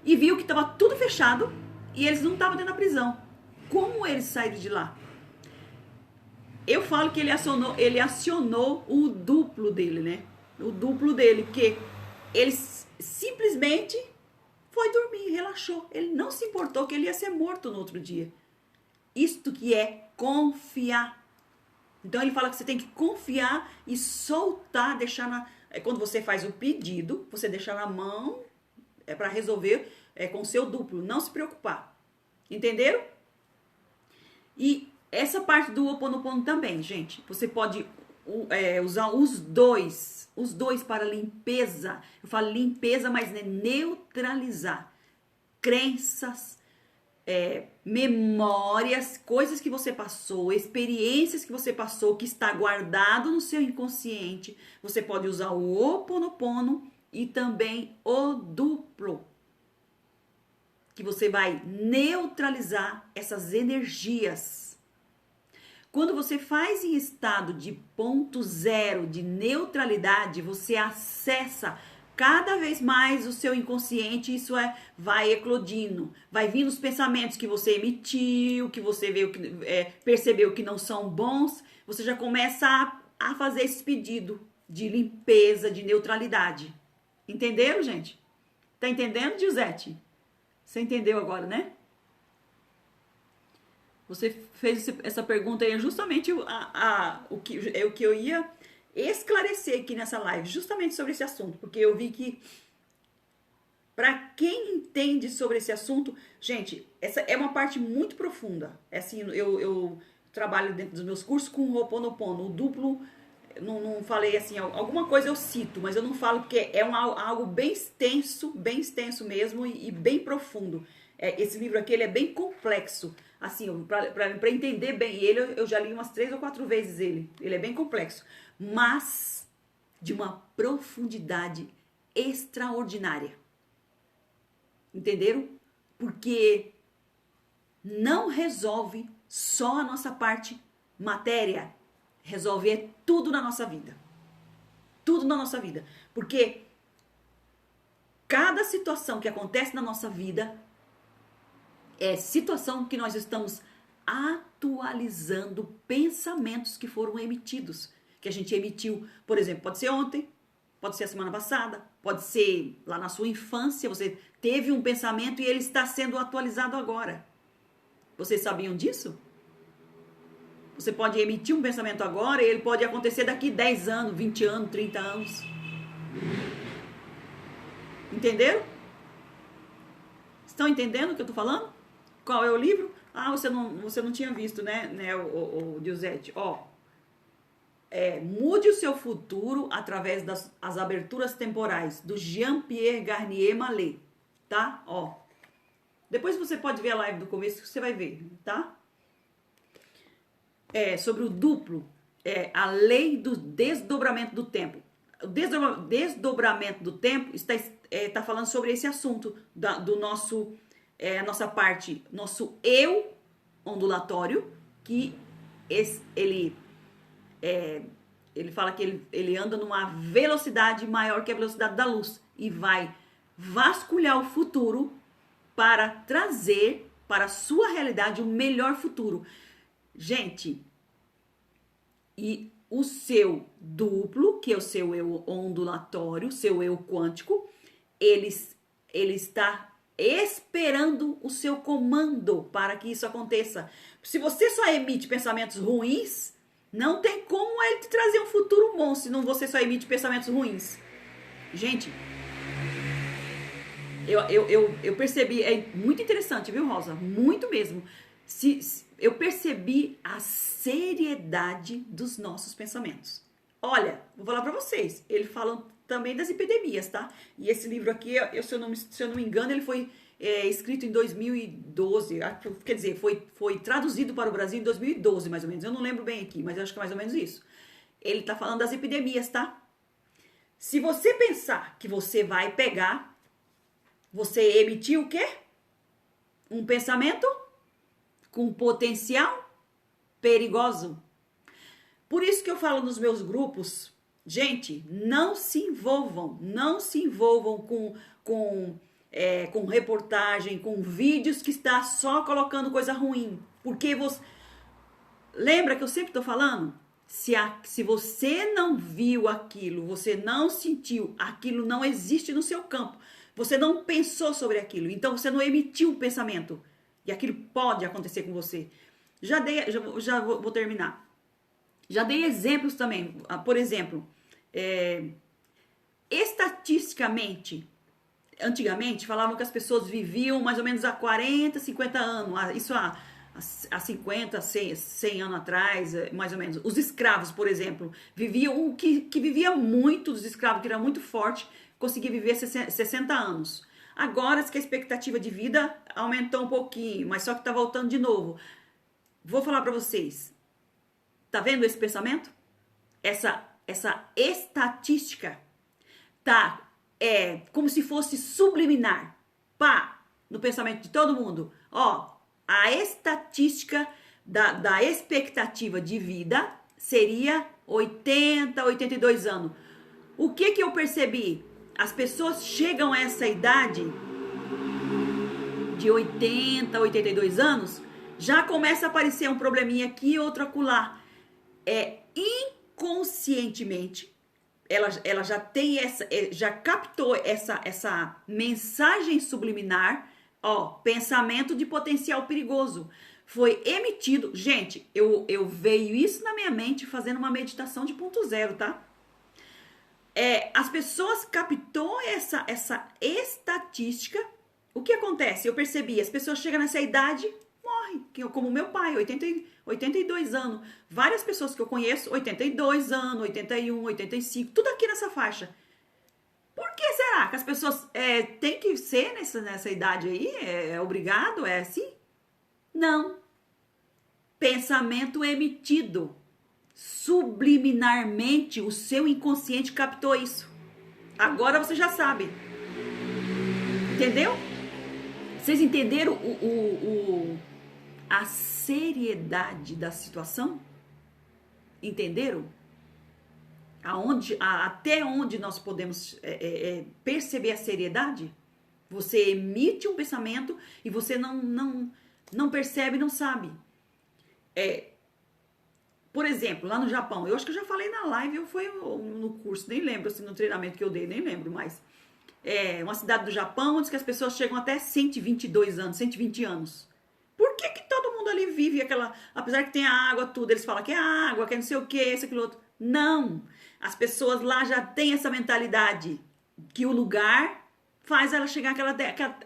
E viu que estava tudo fechado e eles não estavam dentro da prisão. Como eles saíram de lá? Eu falo que ele acionou o duplo dele, né? O duplo dele, porque ele simplesmente foi dormir, relaxou. Ele não se importou que ele ia ser morto no outro dia. Isto que é confiar. Então ele fala que você tem que confiar e soltar, deixar quando você faz o pedido, você deixar na mão para resolver com o seu duplo, não se preocupar. Entenderam? E essa parte do Ho Oponopono também, gente. Você pode usar os dois para limpeza. Eu falo limpeza, mas né, neutralizar crenças, memórias, coisas que você passou, experiências que você passou, que está guardado no seu inconsciente. Você pode usar o Ho Oponopono e também o duplo, que você vai neutralizar essas energias. Quando você faz em estado de ponto zero, de neutralidade, você acessa cada vez mais o seu inconsciente, isso vai eclodindo, vai vindo os pensamentos que você emitiu, que você percebeu que não são bons, você já começa a fazer esse pedido de limpeza, de neutralidade. Entenderam, gente? Tá entendendo, Giuseppe? Você entendeu agora, né? Você fez essa pergunta aí, justamente o que eu ia esclarecer aqui nessa live, justamente sobre esse assunto, porque eu vi que para quem entende sobre esse assunto, gente, essa é uma parte muito profunda. É assim, eu trabalho dentro dos meus cursos com o Ho Oponopono, o duplo, não falei assim, alguma coisa eu cito, mas eu não falo porque é algo bem extenso mesmo e bem profundo. Esse livro aqui, ele é bem complexo, assim, para entender bem ele, eu já li umas 3 ou 4 vezes ele é bem complexo, mas de uma profundidade extraordinária. Entenderam? Porque não resolve só a nossa parte matéria, resolve tudo na nossa vida. Tudo na nossa vida. Porque cada situação que acontece na nossa vida é situação que nós estamos atualizando pensamentos que foram emitidos. Que a gente emitiu, por exemplo, pode ser ontem, pode ser a semana passada, pode ser lá na sua infância, você teve um pensamento e ele está sendo atualizado agora. Vocês sabiam disso? Você pode emitir um pensamento agora e ele pode acontecer daqui 10 anos, 20 anos, 30 anos. Entenderam? Estão entendendo o que eu estou falando? Qual é o livro? Ah, você não tinha visto, né, o Giuseppe? Mude o seu futuro através das aberturas temporais, do Jean-Pierre Garnier Mallet, tá? Depois você pode ver a live do começo que você vai ver, tá? Sobre o duplo, a lei do desdobramento do tempo. O desdobramento do tempo está falando sobre esse assunto do nosso, nossa parte, nosso eu ondulatório, que ele fala que ele anda numa velocidade maior que a velocidade da luz e vai vasculhar o futuro para trazer para a sua realidade o melhor futuro. Gente, e o seu duplo, que é o seu eu ondulatório, seu eu quântico, ele está esperando o seu comando para que isso aconteça. Se você só emite pensamentos ruins, não tem como ele te trazer um futuro bom se não você só emite pensamentos ruins. Gente, eu percebi, é muito interessante, viu, Rosa? Muito mesmo. Eu percebi a seriedade dos nossos pensamentos. Olha, vou falar pra vocês, ele fala também das epidemias, tá? E esse livro aqui, se eu não me engano, ele foi escrito em 2012, quer dizer, foi traduzido para o Brasil em 2012, mais ou menos. Eu não lembro bem aqui, mas eu acho que é mais ou menos isso. Ele tá falando das epidemias, tá? Se você pensar que você vai pegar, você emitiu o quê? Um pensamento com potencial perigoso. Por isso que eu falo nos meus grupos, gente, não se envolvam com reportagem, com vídeos que está só colocando coisa ruim. Porque você... Lembra que eu sempre estou falando? Se você não viu aquilo, você não sentiu, aquilo não existe no seu campo. Você não pensou sobre aquilo, então você não emitiu um pensamento. E aquilo pode acontecer com você. Já vou terminar. Já dei exemplos também. Por exemplo, estatisticamente, antigamente falavam que as pessoas viviam mais ou menos há 40, 50 anos. Isso há 50, 100 anos atrás, mais ou menos. Os escravos, por exemplo, viviam, que vivia muito, dos escravos, que era muito forte, conseguia viver 60 anos. Agora, que a expectativa de vida aumentou um pouquinho, mas só que tá voltando de novo. Vou falar para vocês. Tá vendo esse pensamento? Essa estatística tá como se fosse subliminar, pá, no pensamento de todo mundo. Ó, a estatística da expectativa de vida seria 80, 82 anos. O que eu percebi? As pessoas chegam a essa idade de 80, 82 anos, já começa a aparecer um probleminha aqui e outro acolá. Inconscientemente, ela já tem já captou essa mensagem subliminar, pensamento de potencial perigoso. Foi emitido, gente, eu veio isso na minha mente fazendo uma meditação de ponto zero, tá? As pessoas captou essa estatística. O que acontece? Eu percebi, as pessoas chegam nessa idade, morrem, como meu pai, 82 anos. Várias pessoas que eu conheço, 82 anos, 81, 85, tudo aqui nessa faixa. Por que será que as pessoas têm que ser nessa idade aí? É obrigado? É assim? Não. Pensamento emitido. Subliminarmente, o seu inconsciente captou isso. Agora você já sabe. Entendeu? Vocês entenderam a seriedade da situação? Entenderam? Até onde nós podemos perceber a seriedade? Você emite um pensamento e você não percebe, não sabe. Por exemplo, lá no Japão, eu acho que eu já falei na live, ou foi no curso, nem lembro, assim, no treinamento que eu dei, nem lembro mais. Uma cidade do Japão, onde as pessoas chegam até 122 anos, 120 anos. Por que todo mundo ali vive aquela... Apesar que tem a água, tudo, eles falam que é água, que é não sei o que, isso, aquilo, outro. Não! As pessoas lá já têm essa mentalidade, que o lugar faz ela chegar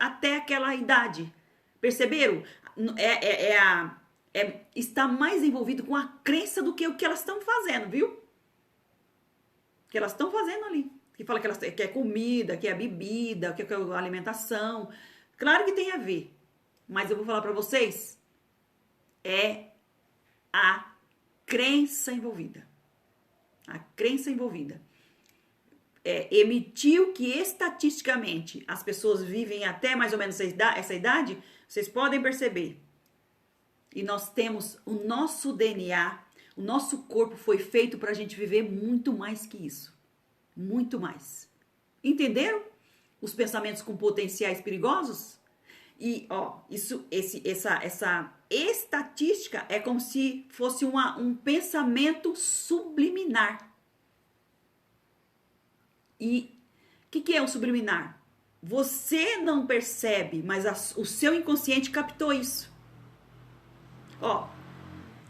até aquela idade. Perceberam? Está mais envolvido com a crença do que o que elas estão fazendo, viu? O que elas estão fazendo ali. Que fala que elas quer comida, que é bebida, que é alimentação. Claro que tem a ver. Mas eu vou falar para vocês. É a crença envolvida. A crença envolvida. Emitiu que estatisticamente as pessoas vivem até mais ou menos essa idade. Vocês podem perceber. E nós temos o nosso DNA, o nosso corpo foi feito para a gente viver muito mais que isso. Muito mais. Entenderam? Os pensamentos com potenciais perigosos? E, essa estatística é como se fosse um pensamento subliminar. E o que é um subliminar? Você não percebe, mas o seu inconsciente captou isso.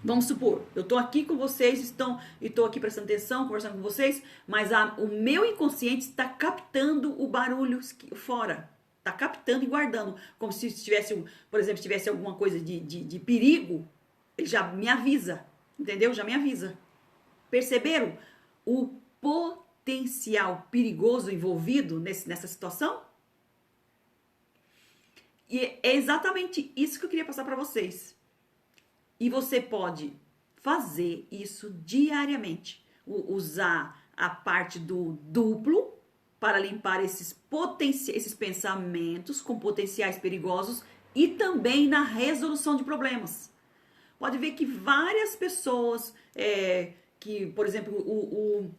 Vamos supor, eu tô aqui com vocês, e tô aqui prestando atenção, conversando com vocês, mas o meu inconsciente está captando o barulho fora. Tá captando e guardando. Como se tivesse, por exemplo, tivesse alguma coisa de perigo, ele já me avisa. Entendeu? Já me avisa. Perceberam o potencial perigoso envolvido nessa situação? E é exatamente isso que eu queria passar para vocês. E você pode fazer isso diariamente. Usar a parte do duplo para limpar esses pensamentos com potenciais perigosos e também na resolução de problemas. Pode ver que várias pessoas que por exemplo, o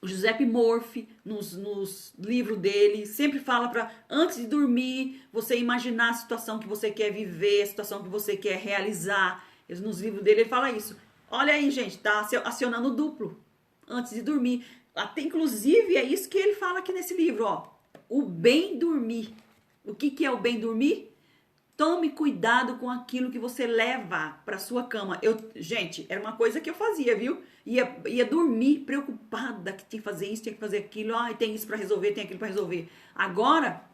Giuseppe Morphy, nos livros dele, sempre fala para, antes de dormir, você imaginar a situação que você quer viver, a situação que você quer realizar. Nos livros dele ele fala isso. Olha aí, gente, tá acionando o duplo antes de dormir. Até, inclusive, é isso que ele fala aqui nesse livro, ó. O bem dormir. O que é o bem dormir? Tome cuidado com aquilo que você leva para sua cama. Gente, era uma coisa que eu fazia, viu? Ia dormir preocupada que tinha que fazer isso, tinha que fazer aquilo. Ai, tem isso para resolver, tem aquilo para resolver. Agora,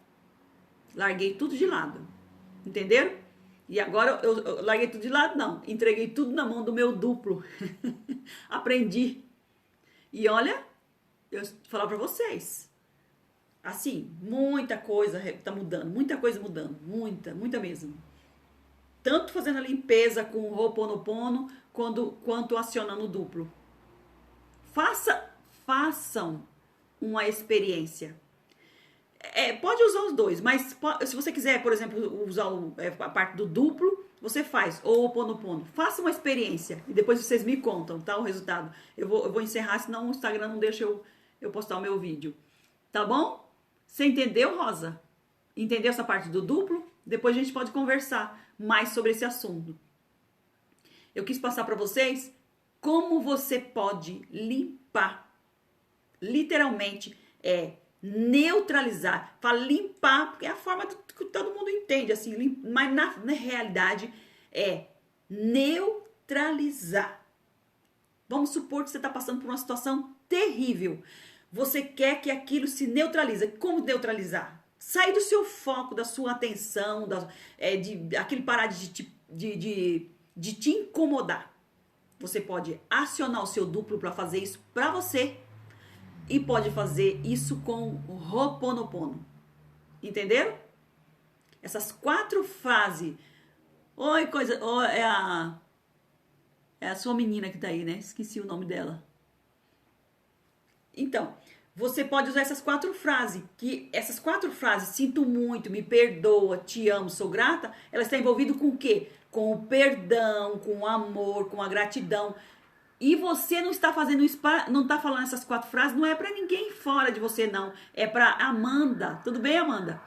larguei tudo de lado. Entenderam? E agora eu larguei tudo de lado, não. Entreguei tudo na mão do meu duplo. Aprendi. E olha, eu vou falar para vocês. Assim, muita coisa tá mudando, muita coisa mudando, muita mesmo. Tanto fazendo a limpeza com o Ho'oponopono, quanto acionando o duplo. Façam uma experiência. Pode usar os dois, mas se você quiser, por exemplo, usar a parte do duplo, você faz o Ho'oponopono. Faça uma experiência e depois vocês me contam, tá? O resultado. Eu vou encerrar, senão o Instagram não deixa eu postar o meu vídeo. Tá bom? Você entendeu, Rosa? Entendeu essa parte do duplo? Depois a gente pode conversar mais sobre esse assunto. Eu quis passar para vocês como você pode limpar. Literalmente, neutralizar. Fala limpar, porque é a forma que todo mundo entende, assim. Mas na realidade, é neutralizar. Vamos supor que você está passando por uma situação terrível. Você quer que aquilo se neutralize. Como neutralizar? Sair do seu foco, da sua atenção, aquele parar de te incomodar. Você pode acionar o seu duplo para fazer isso para você e pode fazer isso com o Ho'oponopono. Entenderam? Essas 4 frases. Oi, coisa. Oh, é a sua menina que tá aí, né? Esqueci o nome dela. Então, você pode usar essas 4 frases, essas 4 frases, sinto muito, me perdoa, te amo, sou grata, elas estão envolvidas com o quê? Com o perdão, com o amor, com a gratidão. E você não está fazendo isso, não está falando essas 4 frases, não é para ninguém fora de você, não. É para Amanda. Tudo bem, Amanda?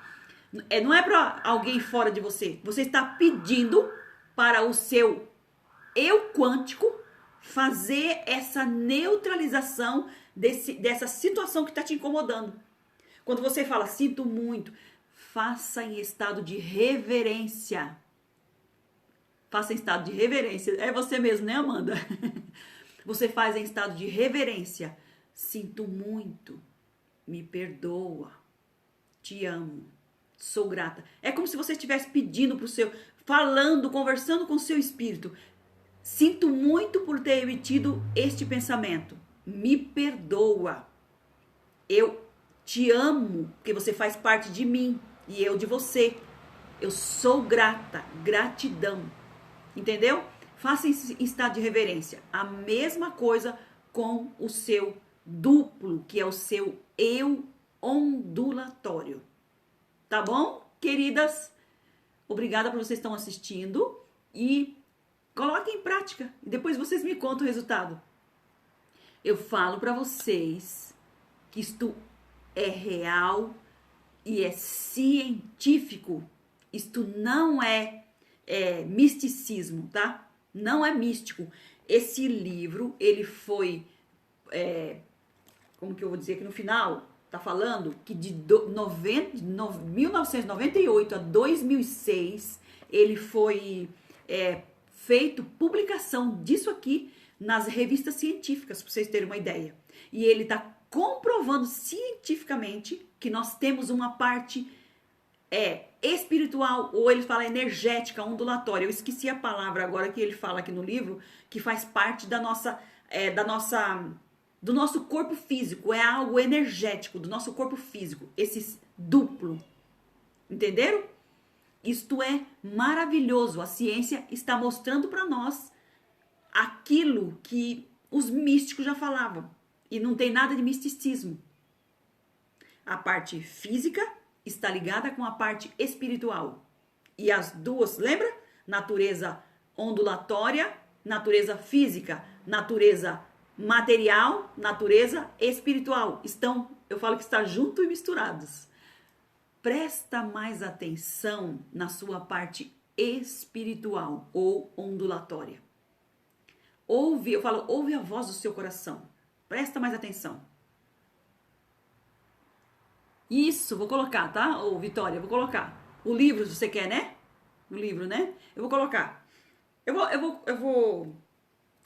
Não é para alguém fora de você. Você está pedindo para o seu eu quântico fazer essa neutralização dessa situação que está te incomodando. Quando você fala, sinto muito, faça em estado de reverência. Faça em estado de reverência. É você mesmo, né, Amanda? Você faz em estado de reverência. Sinto muito, me perdoa, te amo, sou grata. É como se você estivesse pedindo para o seu, falando, conversando com o seu espírito. Sinto muito por ter emitido este pensamento. Me perdoa. Eu te amo, porque você faz parte de mim e eu de você. Eu sou grata, gratidão. Entendeu? Faça em estado de reverência. A mesma coisa com o seu duplo, que é o seu eu ondulatório. Tá bom, queridas? Obrigada por vocês estar assistindo e coloquem em prática. E depois vocês me contam o resultado. Eu falo para vocês que isto é real e é científico. Isto não é misticismo, tá? Não é místico. Esse livro, ele foi, como que eu vou dizer que no final, tá falando que de 1998 a 2006, ele foi feito publicação disso aqui nas revistas científicas, para vocês terem uma ideia. E ele tá comprovando cientificamente que nós temos uma parte espiritual, ou ele fala energética, ondulatória. Eu esqueci a palavra agora que ele fala aqui no livro, que faz parte do nosso corpo físico, é algo energético do nosso corpo físico, esse duplo. Entenderam? Isto é maravilhoso. A ciência está mostrando para nós aquilo que os místicos já falavam. E não tem nada de misticismo. A parte física está ligada com a parte espiritual. E as duas, lembra? Natureza ondulatória, natureza física. natureza material, natureza espiritual. Eu falo que está junto e misturados. Presta mais atenção na sua parte espiritual ou ondulatória. Ouve a voz do seu coração. Presta mais atenção. Isso, vou colocar, tá? Ô, Vitória, vou colocar. O livro, você quer, né? O livro, né? Eu vou colocar. Eu vou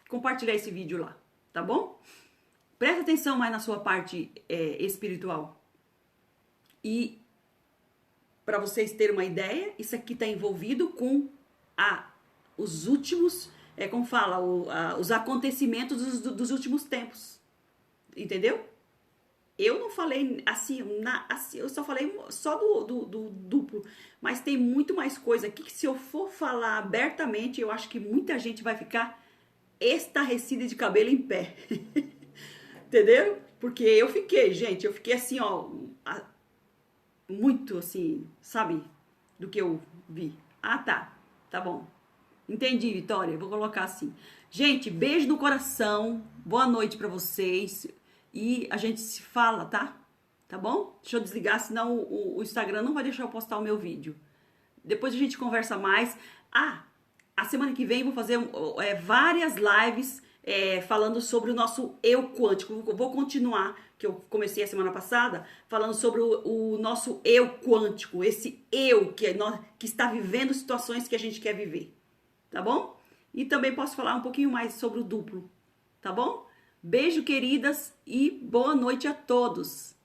compartilhar esse vídeo lá, tá bom? Presta atenção mais na sua parte espiritual. E para vocês terem uma ideia, isso aqui está envolvido com os últimos, como fala, os acontecimentos dos últimos tempos. Entendeu? Eu não falei assim, eu só falei só do duplo, mas tem muito mais coisa aqui que se eu for falar abertamente, eu acho que muita gente vai ficar estarrecida de cabelo em pé. Entendeu? Porque eu fiquei assim, ó, muito assim, sabe, do que eu vi. Ah, tá bom. Entendi, Vitória, vou colocar assim. Gente, beijo no coração, boa noite pra vocês. E a gente se fala, tá? Tá bom? Deixa eu desligar, senão o Instagram não vai deixar eu postar o meu vídeo. Depois a gente conversa mais. A semana que vem eu vou fazer várias lives falando sobre o nosso eu quântico. Vou continuar, que eu comecei a semana passada, falando sobre o nosso eu quântico. Esse eu que está vivendo situações que a gente quer viver. Tá bom? E também posso falar um pouquinho mais sobre o duplo. Tá bom? Beijo, queridas, e boa noite a todos.